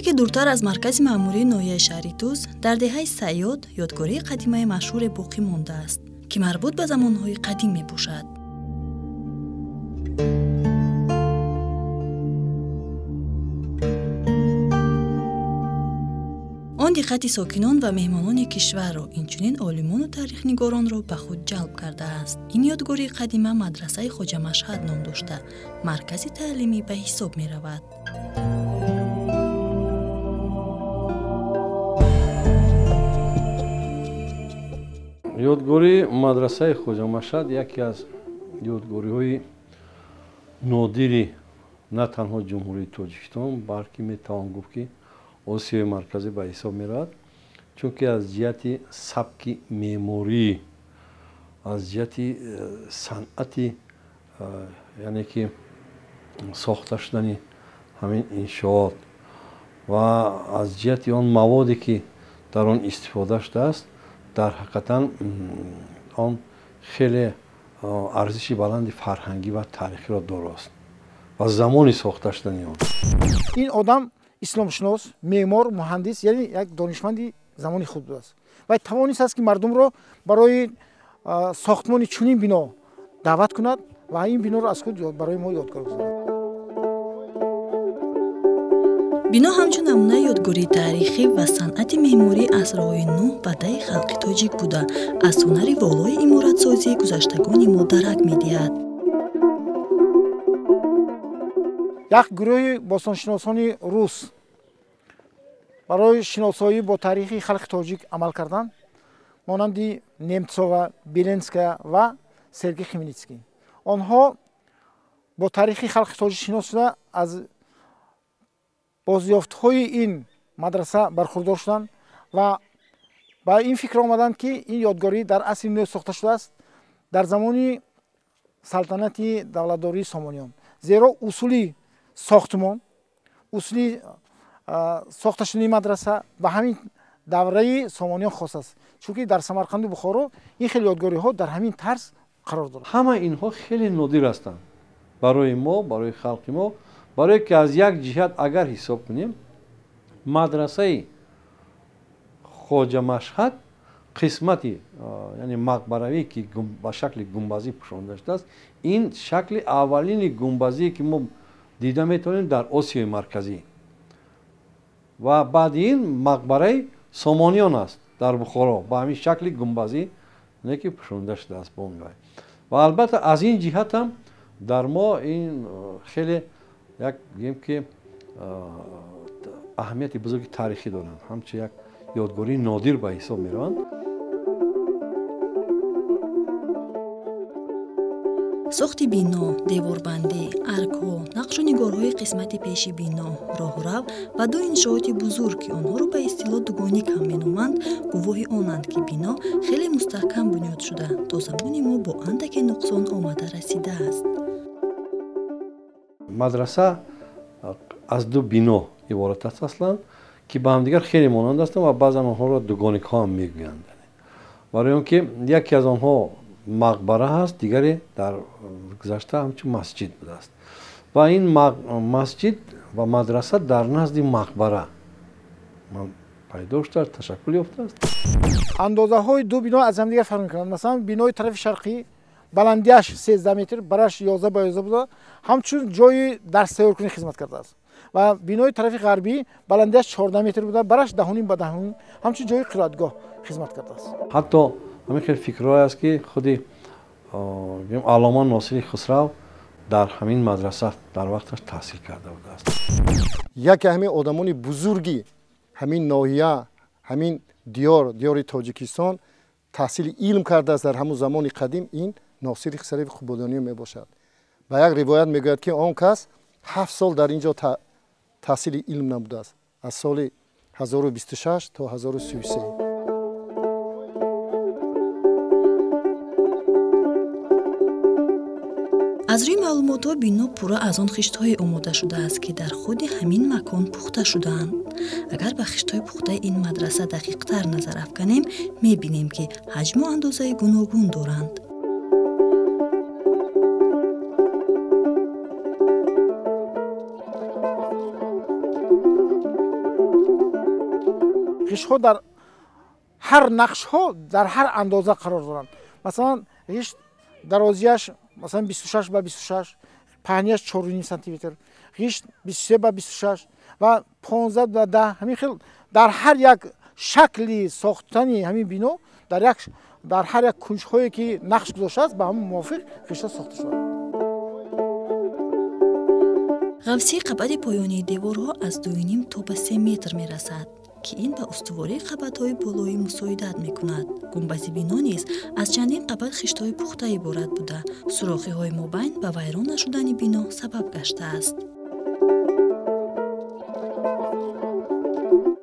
ки дуртар аз маркази маъмурии ноҳияи шаҳри Туз дар деҳаи Саёд ёдгории қадимаи машҳуре боқӣ мондааст, ки марбут ба замонҳои қадим мебошад. он диққати сокинон ва меҳмонони кишварро, инчунин олимону таърихнигаронро ба худ ҷалб кардааст. ин ёдгории қадима мадрасаи Хоҷа Машҳад ном дошта, маркази таълимӣ ба ҳисоб меравад. ёдгории мадрасаи Хоҷа Машҳад яке аз ёдгориҳои нодири на танҳо ҷумҳурии Тоҷикистон, балки метавон гуфт ки Осиёи марказӣ ба ҳисоб меравад, чунки аз ҷиҳати сабки меъморӣ, аз ҷиҳати санъати яъне ки сохта шудани ҳамин иншоот ва аз ҷиҳати он маводе ки дар он истифода шудааст, дар ҳақиқатан он хеле арзиши баланди фарҳангӣ ва таърихиро дорост ва замони сохта шудани он. ин одам исломшунос, меъмор, муҳандис, яъне як донишманди замони худ будааст. Вай тавонист ки мардумро барои сохтмони чунин бино даъват кунад ва ин биноро аз худ барои мо ёдгор гузорад. бино ҳамчун намунаи ёдгории таърихӣ ва санъати меъмории асрҳои нӯҳ бадаи халқи тоҷик буда, аз ҳунари волои иморатсозии гузаштагони мо дарак медиҳад. як гурӯҳи бостоншиносони рус барои шиносоӣ бо таърихи халқи тоҷик амал карданд, монанди Немцова, Беленская ва Сергей Хмельницкий. онҳо бо таърихи халқи тоҷик шинос шуда аз бозёфтҳои ин мадраса бархурдор шуданд ва ба ин фикр омаданд ки ин ёдгорӣ дар асри нӯ сохта шудааст дар замони салтанати давлатдории Сомониён. зеро усули сохтмон, усули сохта шудани мадраса ба ҳамин давраи Сомониён хос аст, чунки дар Самарқанду Бухоро ин хеле ёдгориҳо дар ҳамин тарз қарор дорад. ҳама инҳо хеле нодир ҳастанд барои мо, барои халқи мо, барое ки аз як ҷиҳат агар ҳисоб кунем, мадрасаи Хоҷа Машҳад қисмати яъне мақбаравие ки ба шакли гумбазӣ пӯшонда шудааст, ин шакли аввалини гумбазие ки мо дида метавонем дар Осиёи марказӣ ва баъди ин мақбараи Сомониён аст дар Бухоро ба ҳамин шакли гумбазӣ не ки пӯшонда шудааст бо мевай. ва албатта аз ин ҷиҳат ҳам дар мо ин хеле як гӯем ки аҳамияти бузурги таърихӣ доранд, ҳамчун як ёдгории нодир ба ҳисоб мераванд. сохти бино, деворбандӣ, аркҳо, нақшу нигорҳои қисмати пеши бино, роҳурав ва ду иншооти бузург ки онҳоро ба истилоҳ дугоник ҳам меноманд, гувоҳи онанд ки бино хеле мустаҳкам бунёд шуда то замони мо бо андаке нуқсон омада расидааст. мадраса аз ду бино иборат аст аслан, ки ба ҳамдигар хеле монанд ҳастанд ва баъзан онҳоро дугоникҳо ҳам мегӯянд. барои он ки яке аз онҳо мақбара ҳаст, дигаре дар гузашта ҳамчун масҷид будааст ва ин масҷид ва мадраса дар назди мақбара пайдо шуда ташаккул ёфтааст. андозаҳои ду бино аз ҳамдигар фарқ мекунанд. масалан бинои тарафи шарқӣ баландиаш 13 метр, бараш 11 ба 11 буда, ҳамчун ҷои дарсайёркунӣ хизмат кардааст. ва бинои тарафи ғарбӣ баландиаш 14 метр буда, бараш 10 ба 10, ҳамчун ҷои қироатгоҳ хизмат кардааст. ҳатто ҳамин хел фикрҳое аст ки худи аллома Носири Хусрав дар ҳамин мадраса дар вақташ таҳсил карда будааст. яке ҳамин одамони бузурги ҳамин ноҳия, ҳамин диёри Тоҷикистон таҳсили илм кардааст дар ҳамун замони қадим, ин Носири Хусрави Хубодониё мебошад. ба як ривоят мегӯяд ки он кас 7 сол дар ин ҷо таҳсили илм намудааст, аз соли 1026 то 1033. аз рӯи маълумотҳо бино пурра аз он хиштҳое омода шудааст ки дар худи ҳамин макон пухта шудаанд. агар ба хиштҳои пухтаи ин мадраса дақиқтар назар афканем, мебинем ки ҳаҷму андозаи гуногун доранд. غشت‌ها در هر نقش‌ها در هر اندازه قرار دارند. مثلا غشت درازیش مثلا 26 به 26، پهنیش 4.5 سانتی متر، غشت 23 به 26 و 15 به 10. همین خیلی در هر یک شکلی ساختنی همین بینو در هر یک کنج‌هایی که نقش گذاشته است به هم موافق غشت ساخته شده. غوصی قبط پایانی دیوارها از 2.5 تا به 3 متر می رسد که این به استواری قبط‌های بالایی مساعدت می کند. گنبد بنا نیز از چندین قبط خشت‌های پخته عبارت بوده. سوراخی‌های مابین به ویران نشدن بنا سبب گشته است.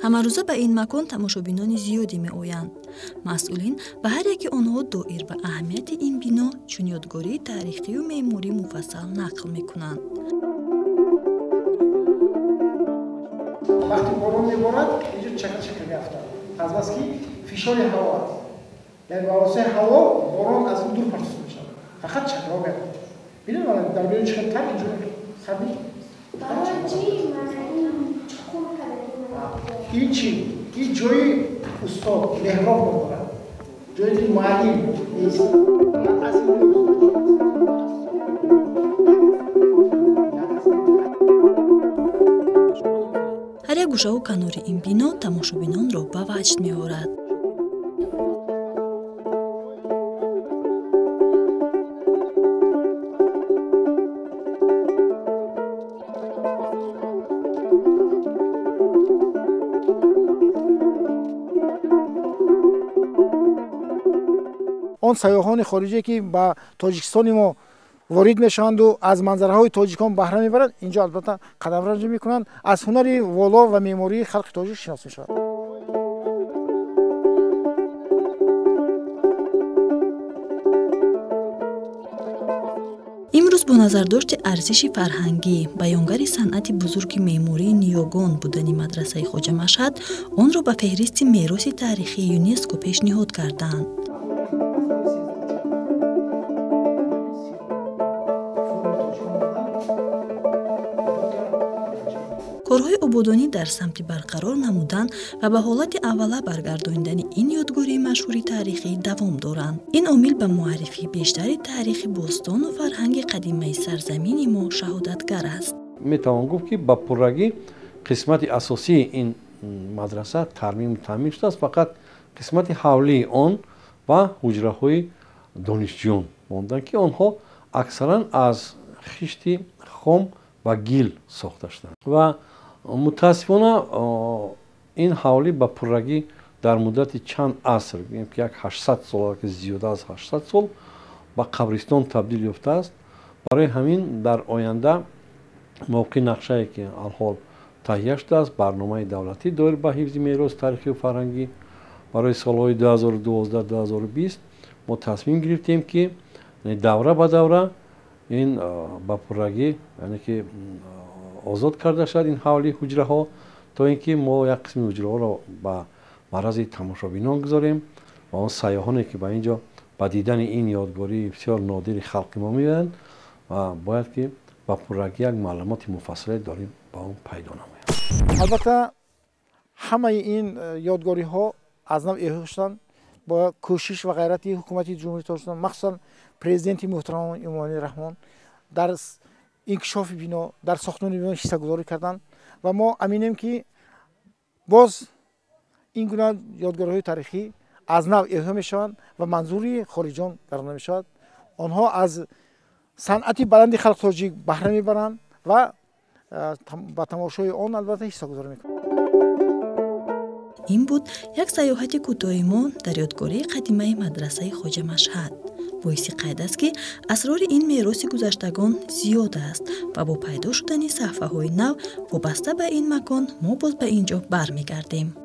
همه روزه به این مکان تماشابینان زیادی می آیند. مسئولین به هر یکی آنها دایر به اهمیت این بنا چون یادگاری تاریخی و معماری مفصل نقل می کنند. وقتی بارون میبارد اینجا چکر میافتد از بس که فشار هوا است، یعنی واسه هوا بارون از اون دور پرتاب میشه، فقط چکرها میاد. ببینید در بیرون چقدر تر اینجا خبی این چی؟ این جای استاد محراب میبارد، جایی که معلم نیست. هر یک گوشه و کنار این بنا تماشابینان را به وجد می آورد. آن سیاحان خارجی که به تاجیکستان ما وارد میشوند و از منظرهای تاجیکان بهره میبرند، اینجا البته قدم‌رنجی میکنند، از هنر والا و معماری خلق تاجیک شناخته میشوند. امروز با نظرداشت ارزش فرهنگی بیانگر صنعت بزرگ معماری نیوگان بودن مدرسه خواجه مشهد آن را به فهرست میراث تاریخی یونسکو پیشنهاد کردند. کارهای آبادانی در سمت برقرار نمودن و به حالت اوله برگرداندن این یادگاری مشهور تاریخی دوام دارند. این عامل به معرفی بیشتر تاریخ باستان و فرهنگ قدیمی سرزمین ما شهادتگر است. میتوان گفت که با پررگی قسمت اساسی این مدرسه تامین شده است، فقط قسمت حولی آن و حجره‌های دانشجویان ماندن که آنها اکثرا از خشت خام و گیل ساخته شدند و متاسفانه این حوالی با پررگی در مدت چند عصر، یعنی یک 800 سال که زیاده از 800 سال به قبرستان تبدیل یافته است. برای همین در آینده موقع نقشه‌ای که الحال تهیه شده است، برنامه دولتی دایر به حفظ میراث تاریخی و فرهنگی برای سالهای 2012-2020 ما تصمیم گرفتیم که دوره به دوره این با پررگی یعنی که آزاد کرده شد این حوالی حجره ها تا اینکه ما یک قسم حجره ها را به معرض تماشابینان گذاریم و اون سیاحانی که به اینجا با دیدن این یادگاری بسیار نادر خلق ما می‌آیند و باید که با پررگی یک معلومات مفصل داریم با اون پیدا نمایم. البته همه این یادگاری ها از نوع احیا شدن با کوشش و غیرت حکومت جمهوری تاجیکستان، مخصوصا پرزیدنت محترم امامی رحمان در انکشاف بنا، در ساختن بنا حصه‌گذاری کردند و ما امینیم که باز این گونه یادگاری‌های تاریخی از نو احیا میشوند و منظوری خارجیان گردانده میشود. آنها از صنعت بلند خلق تاجیک بهره میبرند و با تماشای آن البته حصه‌گذاری میکنند. این بود یک سیاحت کوتاه ما در یادگاری قدیمی مدرسه خواجه مشهد. باعث قید است که اسرار این میراث گذشتگان زیاد است و با پیدا شدن صفحه‌های نو وابسته به این مکان ما باز به اینجا برمیگردیم.